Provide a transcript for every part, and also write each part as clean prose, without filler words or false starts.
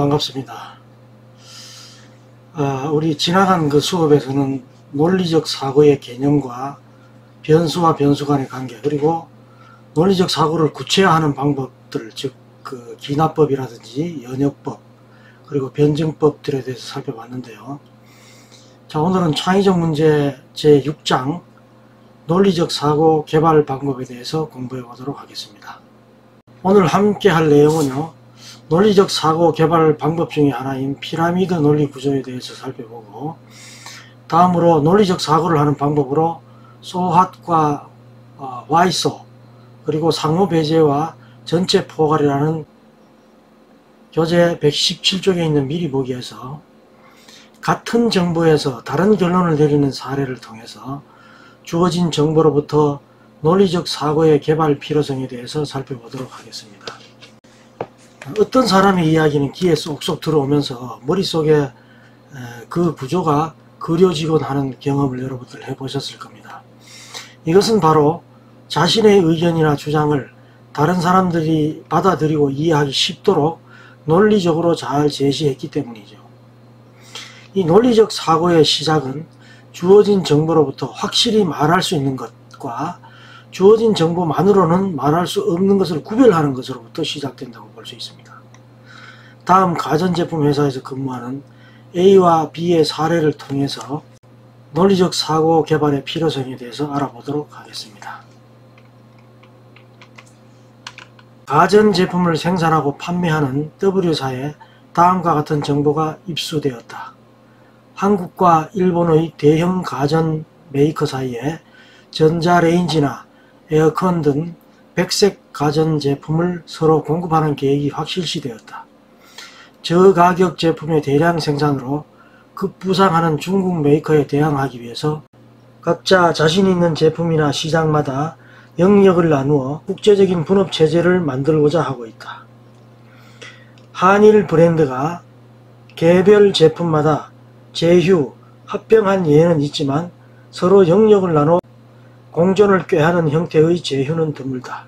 반갑습니다. 우리 지나간 그 수업에서는 논리적 사고의 개념과 변수와 변수 간의 관계, 그리고 논리적 사고를 구체화하는 방법들, 즉 그 기납법이라든지 연역법, 그리고 변증법들에 대해서 살펴봤는데요. 자, 오늘은 창의적 문제 제6장 논리적 사고 개발 방법에 대해서 공부해 보도록 하겠습니다. 오늘 함께 할 내용은요, 논리적 사고 개발 방법 중에 하나인 피라미드 논리 구조에 대해서 살펴보고, 다음으로 논리적 사고를 하는 방법으로 소핫과 와이소, 그리고 상호 배제와 전체 포괄이라는 교재 117쪽에 있는 미리 보기에서 같은 정보에서 다른 결론을 내리는 사례를 통해서 주어진 정보로부터 논리적 사고의 개발 필요성에 대해서 살펴보도록 하겠습니다. 어떤 사람의 이야기는 귀에 쏙쏙 들어오면서 머릿속에 그 구조가 그려지곤 하는 경험을 여러분들 해보셨을 겁니다. 이것은 바로 자신의 의견이나 주장을 다른 사람들이 받아들이고 이해하기 쉽도록 논리적으로 잘 제시했기 때문이죠. 이 논리적 사고의 시작은 주어진 정보로부터 확실히 말할 수 있는 것과 주어진 정보만으로는 말할 수 없는 것을 구별하는 것으로부터 시작된다고 볼 수 있습니다. 다음 가전제품 회사에서 근무하는 A와 B의 사례를 통해서 논리적 사고 개발의 필요성에 대해서 알아보도록 하겠습니다. 가전제품을 생산하고 판매하는 W사에 다음과 같은 정보가 입수되었다. 한국과 일본의 대형 가전 메이커 사이에 전자레인지나 에어컨 등 백색 가전제품을 서로 공급하는 계획이 확실시되었다. 저가격 제품의 대량 생산으로 급부상하는 중국 메이커에 대항하기 위해서 각자 자신 있는 제품이나 시장마다 영역을 나누어 국제적인 분업체제를 만들고자 하고 있다. 한일 브랜드가 개별 제품마다 제휴, 합병한 예는 있지만 서로 영역을 나눠 공존을 꾀하는 형태의 제휴는 드물다.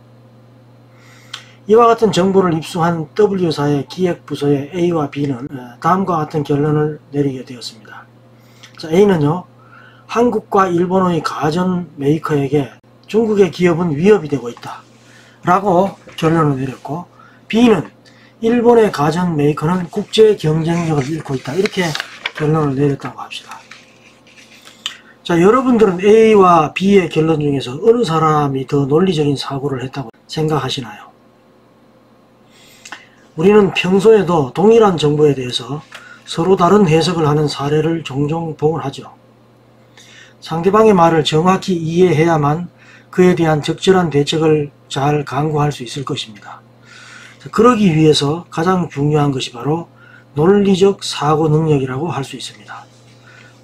이와 같은 정보를 입수한 W사의 기획부서의 A와 B는 다음과 같은 결론을 내리게 되었습니다. 자, A는요, 한국과 일본의 가전 메이커에게 중국의 기업은 위협이 되고 있다 라고 결론을 내렸고, B는 일본의 가전 메이커는 국제 경쟁력을 잃고 있다, 이렇게 결론을 내렸다고 합시다. 자, 여러분들은 A와 B의 결론 중에서 어느 사람이 더 논리적인 사고를 했다고 생각하시나요? 우리는 평소에도 동일한 정보에 대해서 서로 다른 해석을 하는 사례를 종종 보곤 하죠. 상대방의 말을 정확히 이해해야만 그에 대한 적절한 대책을 잘 강구할 수 있을 것입니다. 그러기 위해서 가장 중요한 것이 바로 논리적 사고 능력이라고 할 수 있습니다.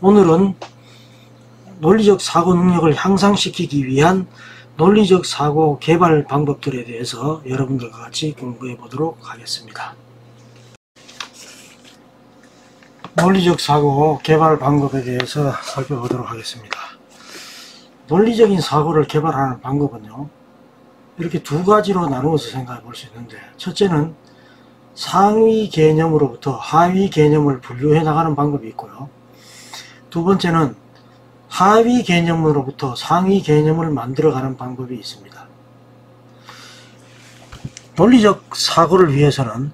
오늘은 논리적 사고 능력을 향상시키기 위한 논리적 사고 개발 방법들에 대해서 여러분들과 같이 공부해 보도록 하겠습니다. 논리적 사고 개발 방법에 대해서 살펴보도록 하겠습니다. 논리적인 사고를 개발하는 방법은요, 이렇게 두 가지로 나누어서 생각해 볼 수 있는데, 첫째는 상위 개념으로부터 하위 개념을 분류해 나가는 방법이 있고요, 두 번째는 하위 개념으로부터 상위 개념을 만들어가는 방법이 있습니다. 논리적 사고를 위해서는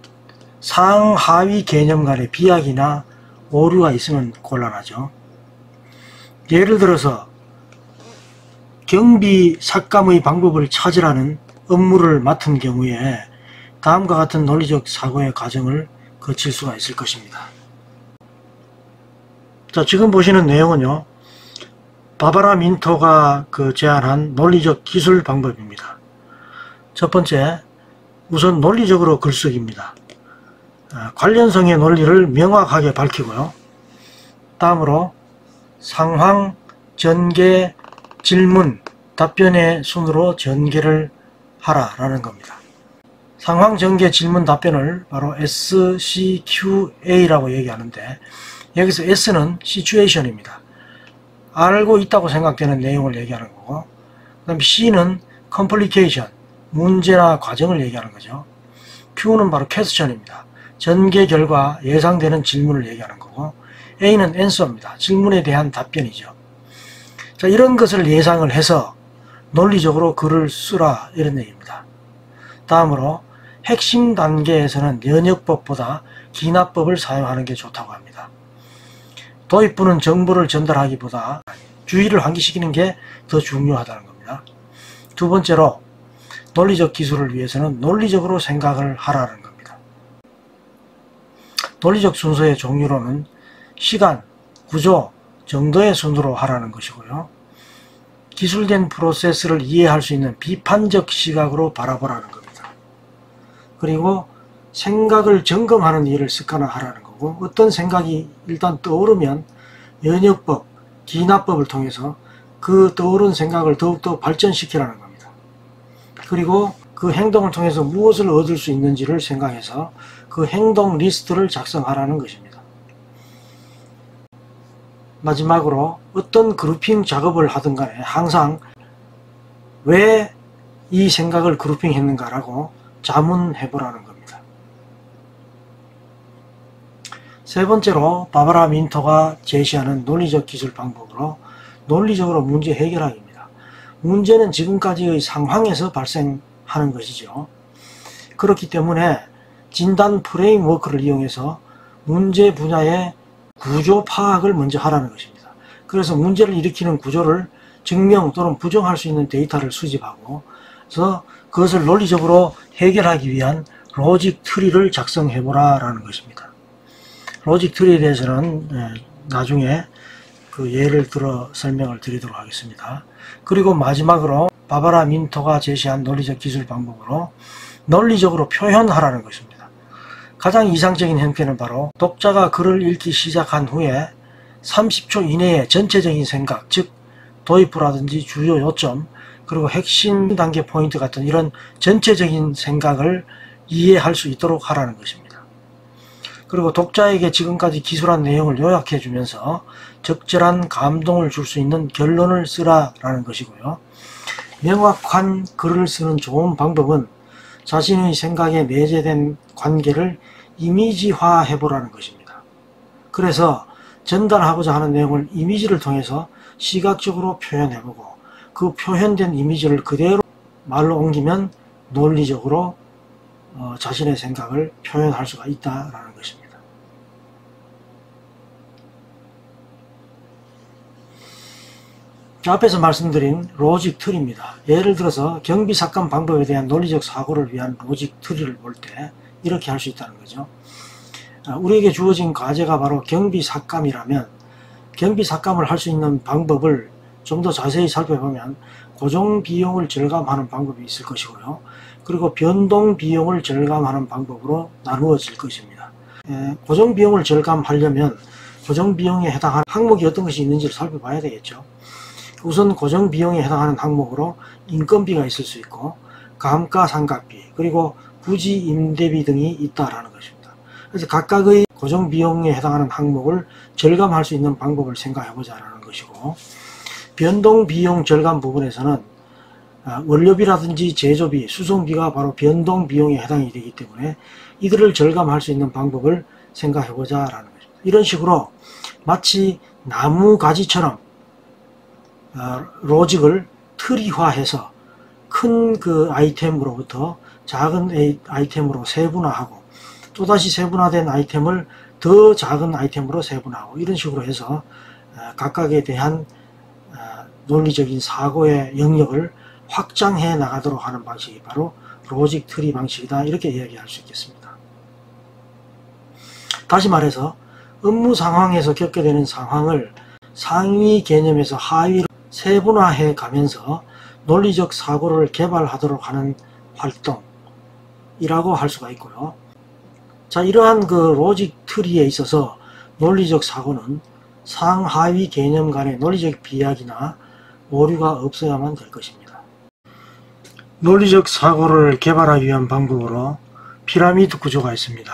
상하위 개념 간의 비약이나 오류가 있으면 곤란하죠. 예를 들어서 경비 삭감의 방법을 찾으라는 업무를 맡은 경우에 다음과 같은 논리적 사고의 과정을 거칠 수가 있을 것입니다. 자, 지금 보시는 내용은요, 바바라 민터가 제안한 논리적 기술 방법입니다. 첫 번째, 우선 논리적으로 글쓰기입니다. 관련성의 논리를 명확하게 밝히고요. 다음으로 상황, 전개, 질문, 답변의 순으로 전개를 하라라는 겁니다. 상황, 전개, 질문, 답변을 바로 SCQA라고 얘기하는데, 여기서 S는 situation입니다. 알고 있다고 생각되는 내용을 얘기하는 거고, 그 다음에 C는 complication, 문제나 과정을 얘기하는 거죠. Q는 바로 question입니다. 전개 결과 예상되는 질문을 얘기하는 거고, A는 answer입니다. 질문에 대한 답변이죠. 자, 이런 것을 예상을 해서 논리적으로 글을 쓰라, 이런 얘기입니다. 다음으로 핵심 단계에서는 연역법보다 기납법을 사용하는 게 좋다고 합니다. 도입부는 정보를 전달하기보다 주의를 환기시키는 게 더 중요하다는 겁니다. 두 번째로 논리적 기술을 위해서는 논리적으로 생각을 하라는 겁니다. 논리적 순서의 종류로는 시간, 구조, 정도의 순으로 하라는 것이고요. 기술된 프로세스를 이해할 수 있는 비판적 시각으로 바라보라는 겁니다. 그리고 생각을 점검하는 일을 습관화하라는 거고, 어떤 생각이 일단 떠오르면 연역법, 기납법을 통해서 그 떠오른 생각을 더욱더 발전시키라는 겁니다. 그리고 그 행동을 통해서 무엇을 얻을 수 있는지를 생각해서 그 행동 리스트를 작성하라는 것입니다. 마지막으로 어떤 그룹핑 작업을 하든 간에 항상 왜 이 생각을 그룹핑 했는가라고 자문해 보라는 겁니다. 세 번째로 바바라 민터가 제시하는 논리적 기술 방법으로 논리적으로 문제 해결하기입니다. 문제는 지금까지의 상황에서 발생하는 것이죠. 그렇기 때문에 진단 프레임워크를 이용해서 문제 분야의 구조 파악을 먼저 하라는 것입니다. 그래서 문제를 일으키는 구조를 증명 또는 부정할 수 있는 데이터를 수집하고, 그래서 그것을 논리적으로 해결하기 위한 로직 트리를 작성해 보라라는 것입니다. 로직 트리에 대해서는 나중에 그 예를 들어 설명을 드리도록 하겠습니다. 그리고 마지막으로 바바라 민터가 제시한 논리적 기술 방법으로 논리적으로 표현하라는 것입니다. 가장 이상적인 형태는 바로 독자가 글을 읽기 시작한 후에 30초 이내에 전체적인 생각, 즉 도입부라든지 주요 요점, 그리고 핵심 단계 포인트 같은 이런 전체적인 생각을 이해할 수 있도록 하라는 것입니다. 그리고 독자에게 지금까지 기술한 내용을 요약해 주면서 적절한 감동을 줄 수 있는 결론을 쓰라라는 것이고요. 명확한 글을 쓰는 좋은 방법은 자신의 생각에 내재된 관계를 이미지화해 보라는 것입니다. 그래서 전달하고자 하는 내용을 이미지를 통해서 시각적으로 표현해보고, 그 표현된 이미지를 그대로 말로 옮기면 논리적으로 자신의 생각을 표현할 수가 있다라는 것입니다. 자, 앞에서 말씀드린 로직 트리입니다. 예를 들어서 경비삭감 방법에 대한 논리적 사고를 위한 로직 트리를 볼 때 이렇게 할 수 있다는 거죠. 우리에게 주어진 과제가 바로 경비삭감이라면 경비삭감을 할 수 있는 방법을 좀 더 자세히 살펴보면 고정비용을 절감하는 방법이 있을 것이고요. 그리고 변동비용을 절감하는 방법으로 나누어질 것입니다. 고정비용을 절감하려면 고정비용에 해당하는 항목이 어떤 것이 있는지를 살펴봐야 되겠죠. 우선 고정비용에 해당하는 항목으로 인건비가 있을 수 있고 감가상각비, 그리고 부지임대비 등이 있다라는 것입니다. 그래서 각각의 고정비용에 해당하는 항목을 절감할 수 있는 방법을 생각해 보자라는 것이고, 변동비용 절감 부분에서는 원료비라든지 제조비, 수송비가 바로 변동비용에 해당이 되기 때문에 이들을 절감할 수 있는 방법을 생각해 보자라는 것입니다. 이런 식으로 마치 나무가지처럼 로직을 트리화해서 큰 그 아이템으로부터 작은 아이템으로 세분화하고, 또다시 세분화된 아이템을 더 작은 아이템으로 세분화하고, 이런 식으로 해서 각각에 대한 논리적인 사고의 영역을 확장해 나가도록 하는 방식이 바로 로직 트리 방식이다, 이렇게 이야기할 수 있겠습니다. 다시 말해서 업무 상황에서 겪게 되는 상황을 상위 개념에서 하위로 세분화해 가면서 논리적 사고를 개발하도록 하는 활동이라고 할 수가 있고요. 자, 이러한 그 로직 트리에 있어서 논리적 사고는 상하위 개념 간의 논리적 비약이나 오류가 없어야만 될 것입니다. 논리적 사고를 개발하기 위한 방법으로 피라미드 구조가 있습니다.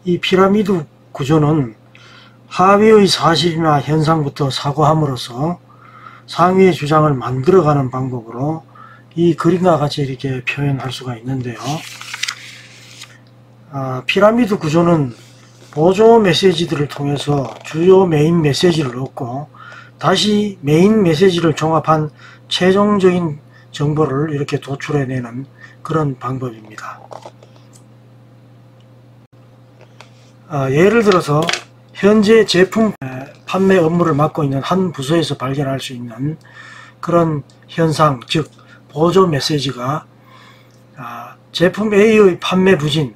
이 피라미드 구조는 하위의 사실이나 현상부터 사고함으로써 상위의 주장을 만들어가는 방법으로 이 그림과 같이 이렇게 표현할 수가 있는데요. 피라미드 구조는 보조 메시지들을 통해서 주요 메인 메시지를 얻고 다시 메인 메시지를 종합한 최종적인 정보를 이렇게 도출해내는 그런 방법입니다. 예를 들어서 현재 제품 판매 업무를 맡고 있는 한 부서에서 발견할 수 있는 그런 현상, 즉 보조 메시지가 제품 A의 판매 부진,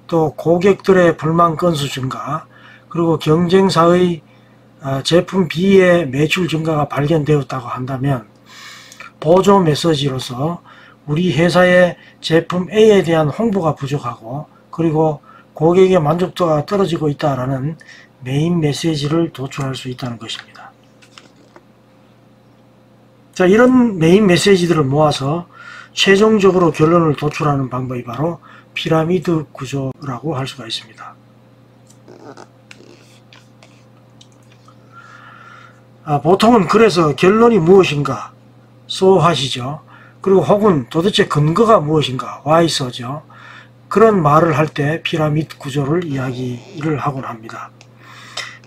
또 고객들의 불만 건수 증가, 그리고 경쟁사의 제품 B의 매출 증가가 발견되었다고 한다면 보조 메시지로서 우리 회사의 제품 A에 대한 홍보가 부족하고 그리고 고객의 만족도가 떨어지고 있다라는 메인 메시지를 도출할 수 있다는 것입니다. 자, 이런 메인 메시지들을 모아서 최종적으로 결론을 도출하는 방법이 바로 피라미드 구조라고 할 수가 있습니다. 보통은 그래서 결론이 무엇인가 소하시죠. 그리고 혹은 도대체 근거가 무엇인가 why서죠. 그런 말을 할 때 피라미드 구조를 이야기를 하곤 합니다.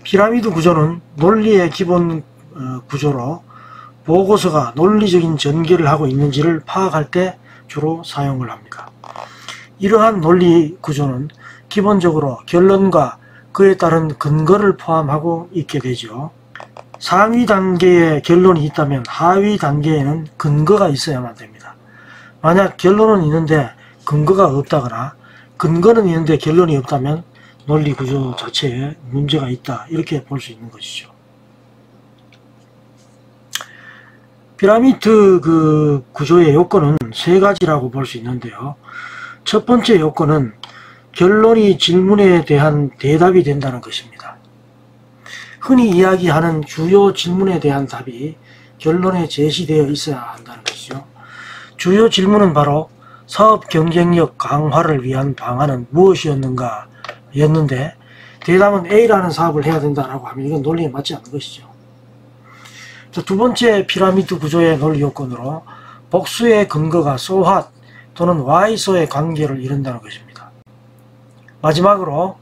피라미드 구조는 논리의 기본 구조로 보고서가 논리적인 전개를 하고 있는지를 파악할 때 주로 사용을 합니다. 이러한 논리 구조는 기본적으로 결론과 그에 따른 근거를 포함하고 있게 되죠. 상위 단계의 결론이 있다면 하위 단계에는 근거가 있어야만 됩니다. 만약 결론은 있는데 근거가 없다거나 근거는 있는데 결론이 없다면 논리 구조 자체에 문제가 있다, 이렇게 볼 수 있는 것이죠. 피라미드 구조의 요건은 세 가지라고 볼 수 있는데요. 첫 번째 요건은 결론이 질문에 대한 대답이 된다는 것입니다. 흔히 이야기하는 주요 질문에 대한 답이 결론에 제시되어 있어야 한다는 것이죠. 주요 질문은 바로 사업 경쟁력 강화를 위한 방안은 무엇이었는가 였는데 대답은 A라는 사업을 해야 된다라고 하면 이건 논리에 맞지 않는 것이죠. 두 번째 피라미드 구조의 논리 요건으로 복수의 근거가 so what 또는 why서의 관계를 이룬다는 것입니다. 마지막으로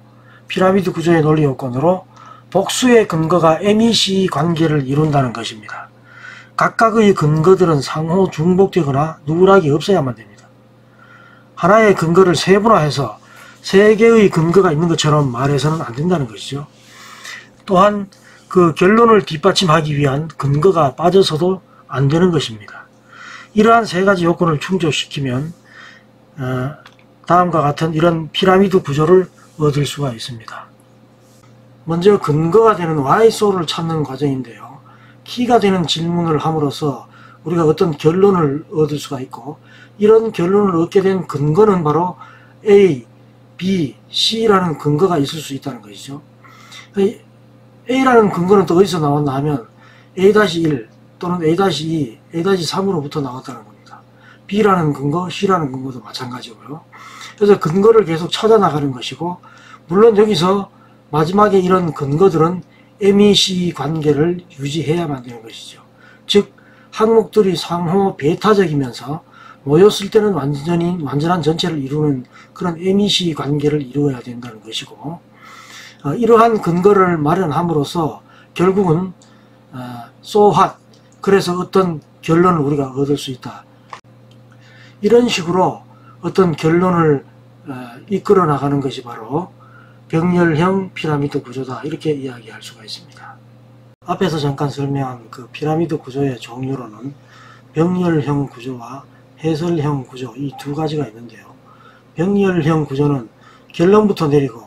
피라미드 구조의 논리 요건으로 복수의 근거가 MEC 관계를 이룬다는 것입니다. 각각의 근거들은 상호 중복되거나 누락이 없어야만 됩니다. 하나의 근거를 세분화해서 세 개의 근거가 있는 것처럼 말해서는 안 된다는 것이죠. 또한 그 결론을 뒷받침하기 위한 근거가 빠져서도 안 되는 것입니다. 이러한 세 가지 요건을 충족시키면 다음과 같은 이런 피라미드 구조를 얻을 수가 있습니다. 먼저 근거가 되는 why소를 찾는 과정인데요. 키가 되는 질문을 함으로써 우리가 어떤 결론을 얻을 수가 있고, 이런 결론을 얻게 된 근거는 바로 A, B, C라는 근거가 있을 수 있다는 것이죠. A라는 근거는 또 어디서 나왔나 하면 A-1 또는 A-2, A-3으로부터 나왔다는 겁니다. B라는 근거, C라는 근거도 마찬가지고요. 그래서 근거를 계속 찾아나가는 것이고, 물론 여기서 마지막에 이런 근거들은 MEC 관계를 유지해야만 되는 것이죠. 즉 항목들이 상호 배타적이면서 모였을 때는 완전한 전체를 이루는 그런 MEC 관계를 이루어야 된다는 것이고, 이러한 근거를 마련함으로써 결국은 so what, 그래서 어떤 결론을 우리가 얻을 수 있다. 이런 식으로 어떤 결론을 이끌어 나가는 것이 바로 병렬형 피라미드 구조다, 이렇게 이야기할 수가 있습니다. 앞에서 잠깐 설명한 그 피라미드 구조의 종류로는 병렬형 구조와 해설형 구조, 이 두 가지가 있는데요. 병렬형 구조는 결론부터 내리고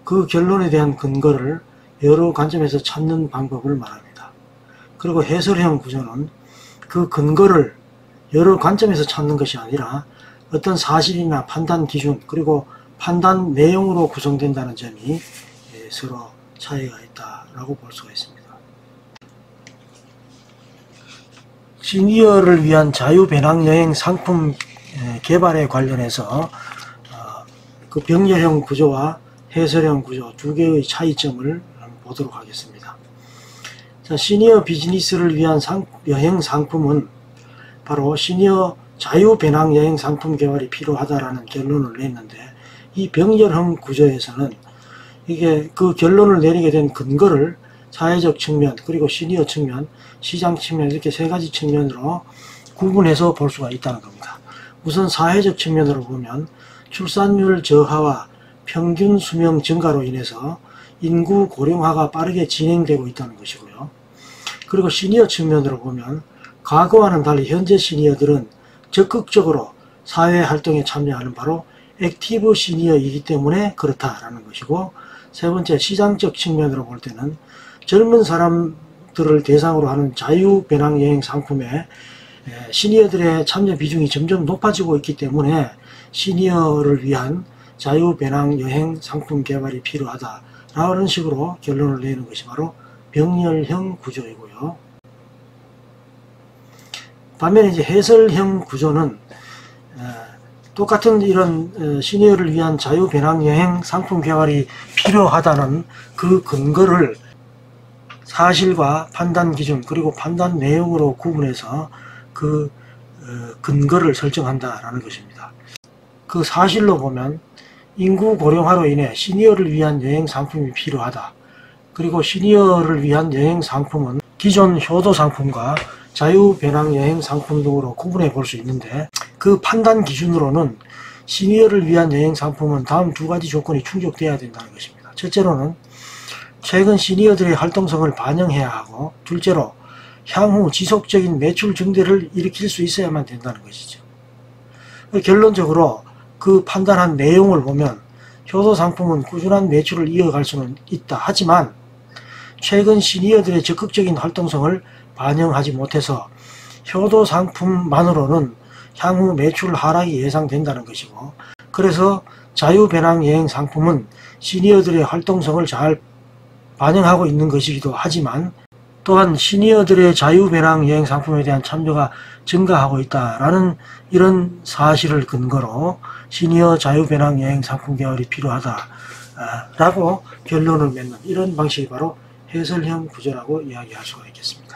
그 결론에 대한 근거를 여러 관점에서 찾는 방법을 말합니다. 그리고 해설형 구조는 그 근거를 여러 관점에서 찾는 것이 아니라 어떤 사실이나 판단 기준, 그리고 판단 내용으로 구성된다는 점이 서로 차이가 있다라고 볼 수가 있습니다. 시니어를 위한 자유배낭여행 상품 개발에 관련해서 그 병렬형 구조와 해설형 구조 두 개의 차이점을 보도록 하겠습니다. 자, 시니어 비즈니스를 위한 여행 상품은 바로 시니어 자유배낭여행 상품 개발이 필요하다라는 결론을 냈는데, 이 병렬형 구조에서는 이게 그 결론을 내리게 된 근거를 사회적 측면, 그리고 시니어 측면, 시장 측면, 이렇게 세 가지 측면으로 구분해서 볼 수가 있다는 겁니다. 우선 사회적 측면으로 보면 출산율 저하와 평균 수명 증가로 인해서 인구 고령화가 빠르게 진행되고 있다는 것이고요. 그리고 시니어 측면으로 보면 과거와는 달리 현재 시니어들은 적극적으로 사회활동에 참여하는 바로 액티브 시니어이기 때문에 그렇다라는 것이고, 세 번째 시장적 측면으로 볼 때는 젊은 사람들을 대상으로 하는 자유배낭여행 상품에 시니어들의 참여 비중이 점점 높아지고 있기 때문에 시니어를 위한 자유배낭여행 상품 개발이 필요하다라는 식으로 결론을 내는 것이 바로 병렬형 구조이고요. 반면에 이제 해설형 구조는 똑같은 이런 시니어를 위한 자유배낭여행 상품 개발이 필요하다는 그 근거를 사실과 판단 기준 그리고 판단 내용으로 구분해서 그 근거를 설정한다라는 것입니다. 그 사실로 보면 인구 고령화로 인해 시니어를 위한 여행 상품이 필요하다. 그리고 시니어를 위한 여행 상품은 기존 효도 상품과 자유배낭여행 상품 등으로 구분해 볼 수 있는데, 그 판단 기준으로는 시니어를 위한 여행 상품은 다음 두 가지 조건이 충족돼야 된다는 것입니다. 첫째로는 최근 시니어들의 활동성을 반영해야 하고, 둘째로 향후 지속적인 매출 증대를 일으킬 수 있어야만 된다는 것이죠. 결론적으로 그 판단한 내용을 보면 효도 상품은 꾸준한 매출을 이어갈 수는 있다. 하지만 최근 시니어들의 적극적인 활동성을 반영하지 못해서 효도 상품만으로는 향후 매출 하락이 예상된다는 것이고, 그래서 자유배낭여행 상품은 시니어들의 활동성을 잘 반영하고 있는 것이기도 하지만, 또한 시니어들의 자유배낭여행 상품에 대한 참여가 증가하고 있다라는 이런 사실을 근거로 시니어 자유배낭여행 상품 개발이 필요하다라고 결론을 맺는 이런 방식이 바로 해설형 구조라고 이야기할 수가 있겠습니다.